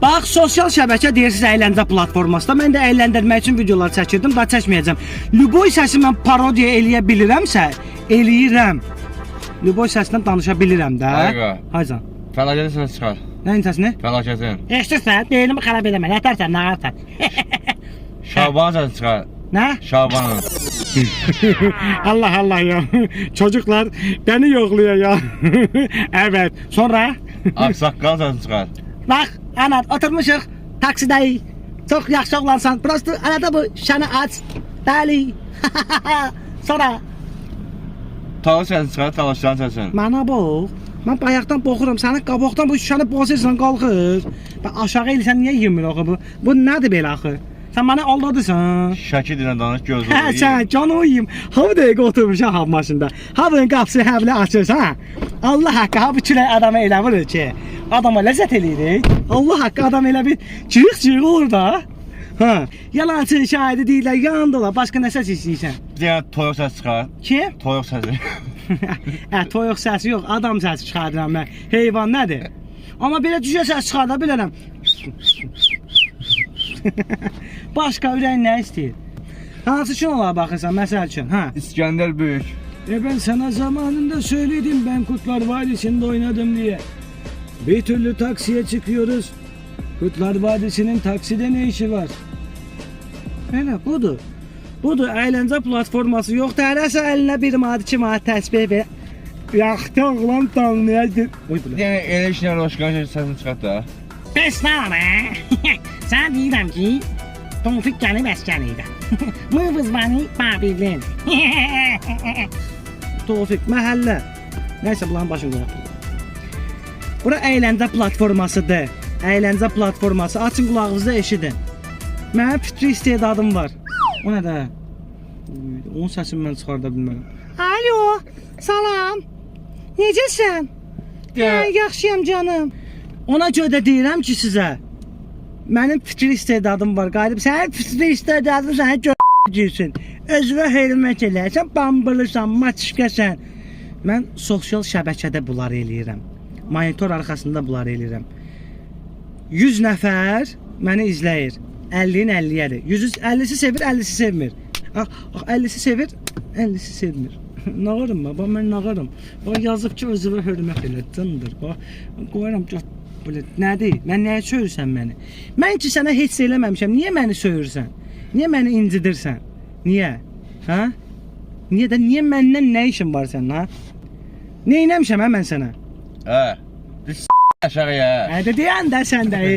Bax, sosial şəbəkə deyirsiz əyləncə platformasında. Mən də əyləndirmək üçün videolar çəkirdim, da çəkməyəcəm. Lüboy səsi mən parodiya eləyə bilirəmsə, eləyirəm. Lüboy səsindən danışa bilirəm də. Ayqa. Haycan. Fəlakətin səsini çıxar. Nəyin səsini? Fəlakətin. Eşdirsən, beynimi xarab eləmə, nətərsən, nağarsan. Şabanın səsini çıxar. Nə? Şabanın. Allah Allah ya. Çocuklar beni yokluyor ya. Evet. Sonra? Aksaqqal səsini çıxar. Bax, ana oturmuşuq taksidəyik. Çox yaxşı oğlansan. Prosto arada bu şəni aç. Bəli. Sonra? Tavuk səsini çıxar, talaşların səsini. Mənə bax. Mən bayaqdan boxuram. Sənin qabaqdan bu şəni bozursan, qalxır. Bax, aşağı elsən niyə yemir axı bu? Bu nədir belə axı? Sən mənə aldadırsan. Şəki dilən danış, gözü Hə, sən canı uyuyum. Ha bu dəqiqə oturmuşam ha maşında. Ha bunun qapısı həvlə açırsan, ha? Allah haqqı, ha bu külək adama elə vurur ki, adama ləzzət eləyirik. Allah haqqı, adam elə bir cırıq-cırıq olur da. Ha, yalancı şahidi deyirlər, yanında ola, başqa nə səs istəyirsən? Bir dənə toyuq səsi çıxar. Kim? Toyuq səsi. Hə, toyuq səsi yox, adam səsi çıxardıram mən. Heyvan nədir? Amma belə cücə səs çıxarda bilərəm. Başqa ürəyin nə istəyir? Hansı üçün ola baxırsan, məsəl üçün, hə? İskəndər Böyük. Ben sana zamanında söyledim, ben Kurtlar Vadisi'nde oynadım diye. Bir türlü taksiye çıkıyoruz. Kurtlar Vadisi'nin takside ne işi var? Hele budur. Budur, əyləncə platforması yoxdur. Hərəsə əlinə 1 manat, 2 manat təsbih ver. Yaxdı oğlan tanıyacaq. Oy bu. Yəni elə işlə Roşkan səsini çıxart da. Bəs nə var? Sən deyirəm ki, Tonfik gəlib əskəniydi. Mıvızmanı Babil'in. Tovfik, məhəllə. Nəysə, bunların başını qoyaq. Bura əyləncə platformasıdır. Əyləncə platforması. Açın qulağınızda eşidin. Mənim fitri istedadım var. O nə də? Onun səsini mən çıxarda bilmərəm. Alo, salam. Necəsən? Yaxşıyam canım. Ona görə də deyirəm ki sizə, mənim fitri istedadım var. Qalib, sənin fitri istedadın sənə girsin. Özünə hörmət elə. Sən bambırlısan, maçışqasən. Mən sosial şəbəkədə bunları eləyirəm. Monitor arxasında bunları eləyirəm. 100 nəfər məni izləyir. 50-nin 50-yədir. 50'si sevir, 50'si sevmir. 50'si sevir, 50'si sevmir. Nağarım baba, mən nağarım. Bax, yazıb ki, özünə hörmət elə. Candır. Bax, qoyuram ki, belə nədir? Mən nəyə söyürsən məni? Mən ki, sənə heç eləməmişəm. Niyə məni söyürsən? Niyə məni incidirsən? Niyə? Hə? Niyə də, niyə məndən nə işin var sənin, ha? Neynəmişəm, hə, mən sənə? Hə. Aşağıya. Hə, də deyən də sən də.